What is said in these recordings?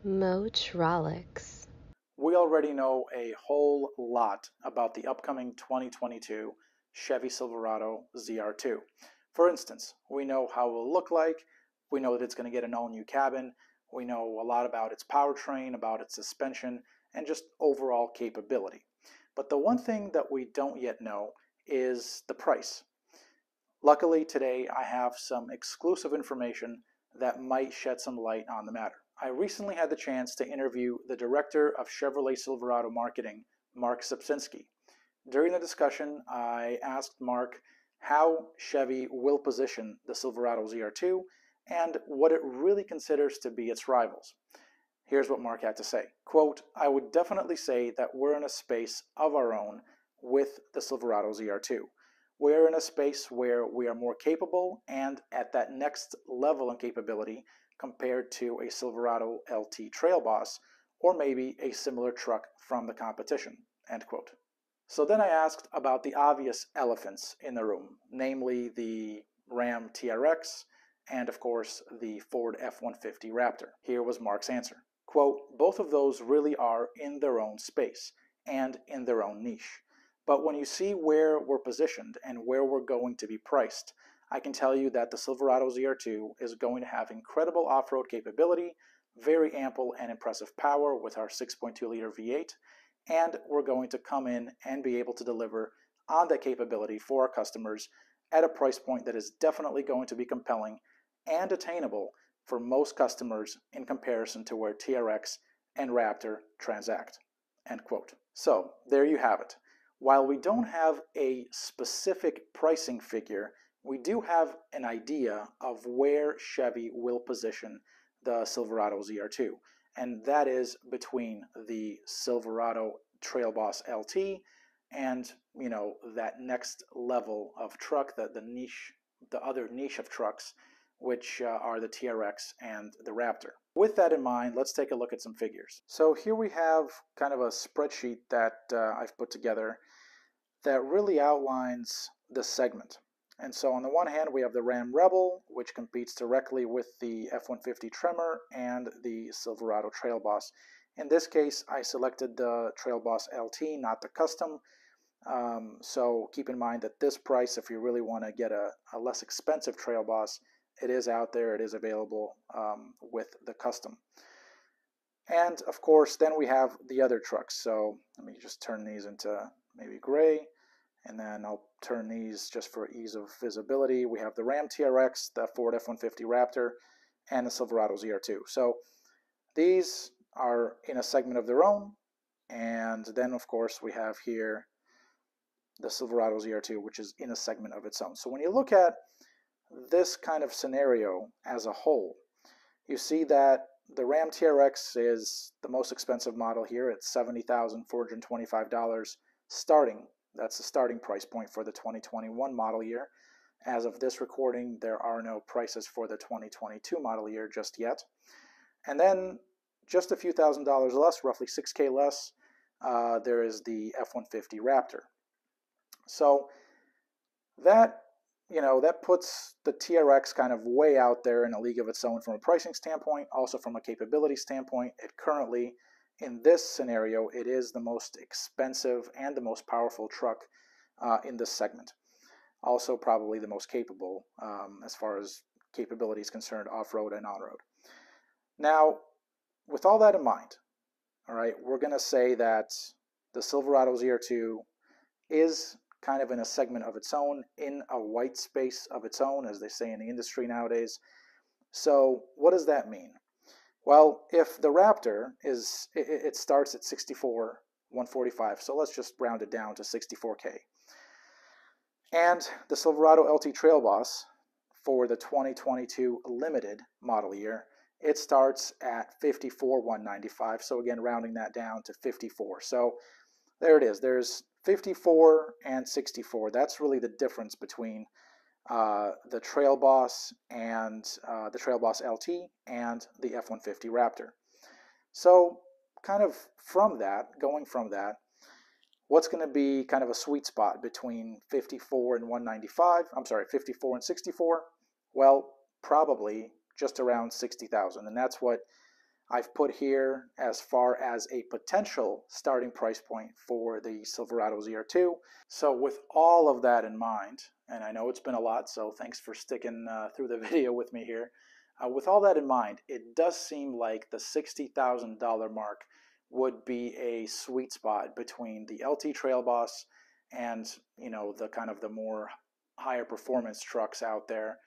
Motrolics. We already know a whole lot about the upcoming 2022 Chevy Silverado ZR2. For instance, we know how it will look like, we know that it's going to get an all-new cabin, we know a lot about its powertrain, about its suspension, and just overall capability. But the one thing that we don't yet know is the price. Luckily today I have some exclusive information that might shed some light on the matter. I recently had the chance to interview the director of Chevrolet Silverado marketing, Mark Sapsinski. During the discussion, I asked Mark how Chevy will position the Silverado ZR2 and what it really considers to be its rivals. Here's what Mark had to say. Quote, "I would definitely say that we're in a space of our own with the Silverado ZR2. We're in a space where we are more capable and at that next level in capability compared to a Silverado LT Trail Boss or maybe a similar truck from the competition." End quote. So then I asked about the obvious elephants in the room, namely the Ram TRX and of course the Ford F-150 Raptor. Here was Mark's answer. Quote, "Both of those really are in their own space and in their own niche. But when you see where we're positioned and where we're going to be priced, I can tell you that the Silverado ZR2 is going to have incredible off-road capability, very ample and impressive power with our 6.2-liter V8, and we're going to come in and be able to deliver on that capability for our customers at a price point that is definitely going to be compelling and attainable for most customers in comparison to where TRX and Raptor transact." End quote. So there you have it. While we don't have a specific pricing figure, we do have an idea of where Chevy will position the Silverado ZR2, and that is between the Silverado Trail Boss LT and, that next level of truck, the other niche of trucks, which are the TRX and the Raptor. With that in mind, let's take a look at some figures. So here we have kind of a spreadsheet that I've put together that really outlines this segment. And so on the one hand, we have the Ram Rebel, which competes directly with the F-150 Tremor and the Silverado Trail Boss. In this case, I selected the Trail Boss LT, not the custom. So keep in mind that this price, if you really want to get a less expensive Trail Boss, it is out there, it is available with the custom. And of course, then we have the other trucks. So let me just turn these into maybe gray, and then I'll turn these just for ease of visibility. We have the Ram TRX, the Ford F-150 Raptor, and the Silverado ZR2. So these are in a segment of their own, and then of course we have here the Silverado ZR2, which is in a segment of its own. So when you look at this kind of scenario as a whole, you see that the Ram TRX is the most expensive model here at $70,425 starting. That's the starting price point for the 2021 model year. As of this recording, there are no prices for the 2022 model year just yet. And then just a few $1,000s less, roughly $6K less, there is the F-150 Raptor. So that puts the TRX kind of way out there in a league of its own from a pricing standpoint, also from a capability standpoint. It currently, in this scenario, it is the most expensive and the most powerful truck in this segment. Also probably the most capable as far as capability is concerned, off-road and on-road. Now, with all that in mind, all right, we're going to say that the Silverado ZR2 is kind of in a segment of its own, in a white space of its own, as they say in the industry nowadays. So what does that mean? Well, if the Raptor it starts at $64,145, so let's just round it down to $64K. And the Silverado LT Trail Boss for the 2022 limited model year, it starts at $54,195. So again, rounding that down to 54. So there it is. There's 54 and 64. That's really the difference between the Trail Boss and the Trail Boss LT and the F-150 Raptor. So kind of going from that, what's going to be kind of a sweet spot between 54 and 195? I'm sorry, 54 and 64? Well, probably just around 60,000, and that's what I've put here as far as a potential starting price point for the Silverado ZR2. So with all of that in mind, and I know it's been a lot, so thanks for sticking through the video with me here. With all that in mind, it does seem like the $60,000 mark would be a sweet spot between the LT Trail Boss and, you know, the kind of the more higher performance trucks out there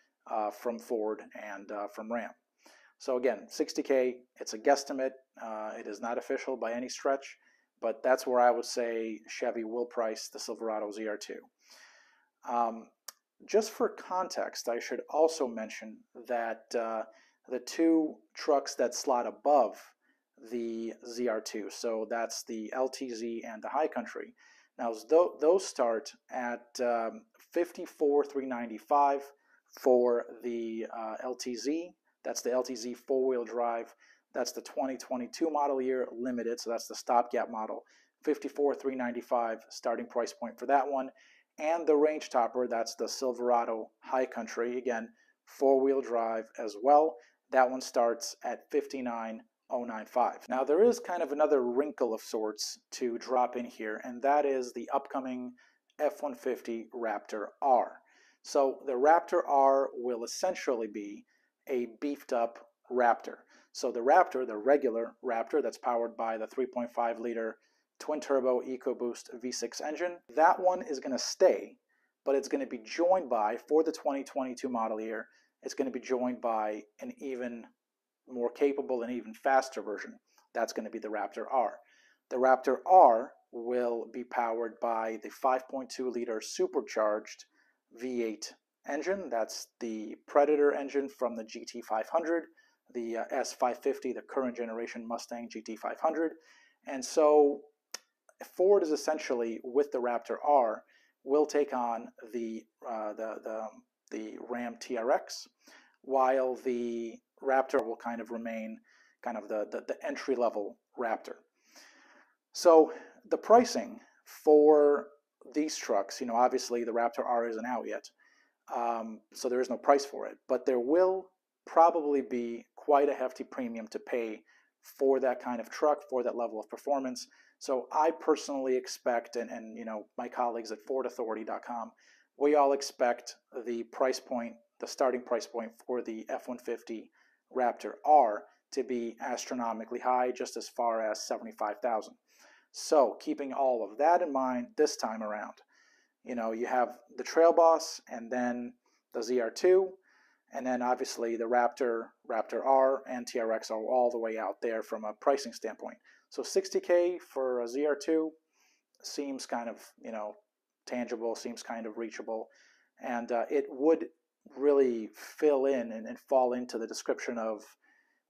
from Ford and from Ram. So again, 60K, it's a guesstimate. It is not official by any stretch, but that's where I would say Chevy will price the Silverado ZR2. Just for context, I should also mention that the two trucks that slot above the ZR2, so that's the LTZ and the High Country. Now those start at $54,395 for the LTZ. That's the LTZ four-wheel drive. That's the 2022 model year limited, so that's the stopgap model. $54,395 starting price point for that one. And the range topper, that's the Silverado High Country, again, four-wheel drive as well. That one starts at $59,095. Now there is kind of another wrinkle of sorts to drop in here, and that is the upcoming F-150 Raptor R. So the Raptor R will essentially be a beefed up Raptor. So the Raptor, the regular Raptor that's powered by the 3.5 liter twin turbo EcoBoost V6 engine, that one is going to stay, but it's going to be joined by, for the 2022 model year, it's going to be joined by an even more capable and even faster version. That's going to be the Raptor R. The Raptor R will be powered by the 5.2 liter supercharged V8 engine. That's the Predator engine from the GT500, the S550, the current generation Mustang GT500. And so Ford is essentially, with the Raptor R, will take on the Ram TRX, while the Raptor will kind of remain kind of the entry-level Raptor. So the pricing for these trucks, you know, obviously the Raptor R isn't out yet, so there is no price for it, but there will probably be quite a hefty premium to pay for that kind of truck, for that level of performance. So I personally expect, and you know, my colleagues at FordAuthority.com, we all expect the price point, the starting price point for the F-150 Raptor R to be astronomically high, just as far as $75,000. So keeping all of that in mind this time around, you know, you have the Trail Boss and then the ZR2, and then obviously the Raptor, Raptor R, and TRX are all the way out there from a pricing standpoint. So $60K for a ZR2 seems kind of, you know, tangible, seems kind of reachable, and it would really fill in and fall into the description of,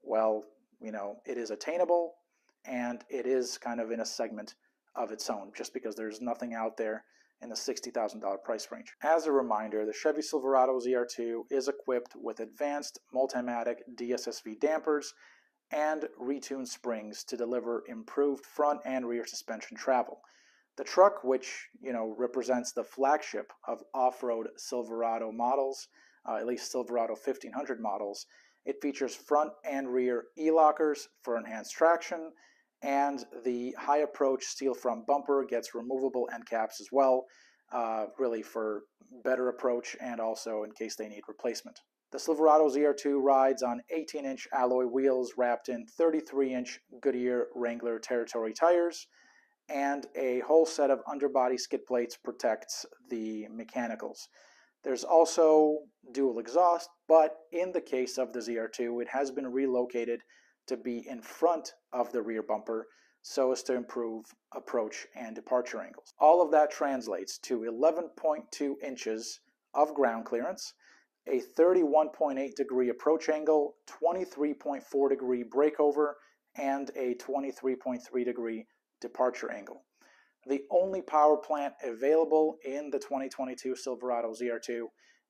well, you know, it is attainable and it is kind of in a segment of its own, just because there's nothing out there in the $60,000 price range. As a reminder, the Chevy Silverado ZR2 is equipped with advanced Multimatic DSSV dampers and retuned springs to deliver improved front and rear suspension travel. The truck, which, you know, represents the flagship of off-road Silverado models, at least Silverado 1500 models, it features front and rear e-lockers for enhanced traction, and the high approach steel front bumper gets removable end caps as well, really for better approach and also in case they need replacement. The Silverado ZR2 rides on 18-inch alloy wheels wrapped in 33-inch Goodyear Wrangler Territory tires, and a whole set of underbody skid plates protects the mechanicals. There's also dual exhaust, but in the case of the ZR2, it has been relocated to be in front of the rear bumper so as to improve approach and departure angles. All of that translates to 11.2 inches of ground clearance, a 31.8 degree approach angle, 23.4 degree breakover, and a 23.3 degree departure angle. The only power plant available in the 2022 Silverado ZR2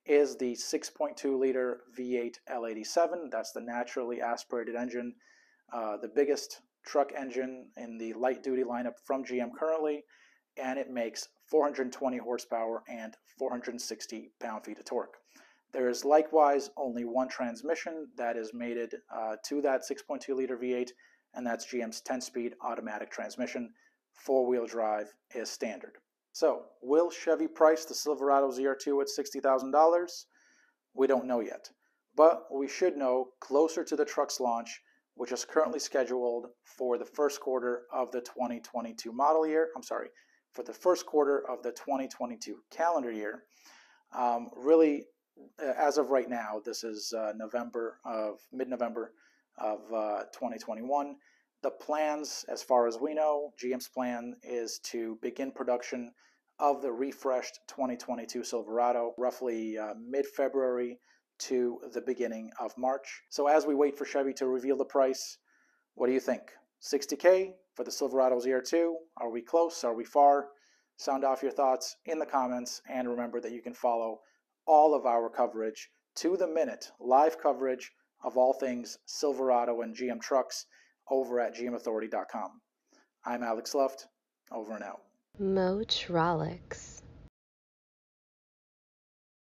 is the 6.2 liter V8 L87. That's the naturally aspirated engine, the biggest truck engine in the light duty lineup from GM currently, and it makes 420 horsepower and 460 pound-feet of torque. There is likewise only one transmission that is mated to that 6.2 liter V8, and that's GM's 10-speed automatic transmission. Four-wheel drive is standard. So, will Chevy price the Silverado ZR2 at $60,000? We don't know yet, but we should know closer to the truck's launch, which is currently scheduled for the first quarter of the 2022 model year. For the first quarter of the 2022 calendar year. Really, as of right now, this is mid-November of 2021. The plans, as far as we know, GM's plan is to begin production of the refreshed 2022 Silverado roughly mid-February to the beginning of March. So as we wait for Chevy to reveal the price, what do you think? $60K for the Silverado ZR2? Are we close? Are we far? Sound off your thoughts in the comments, and remember that you can follow all of our coverage to the minute, live coverage of all things Silverado and GM trucks over at gmauthority.com. I'm Alex Luft, over and out. Motrolics.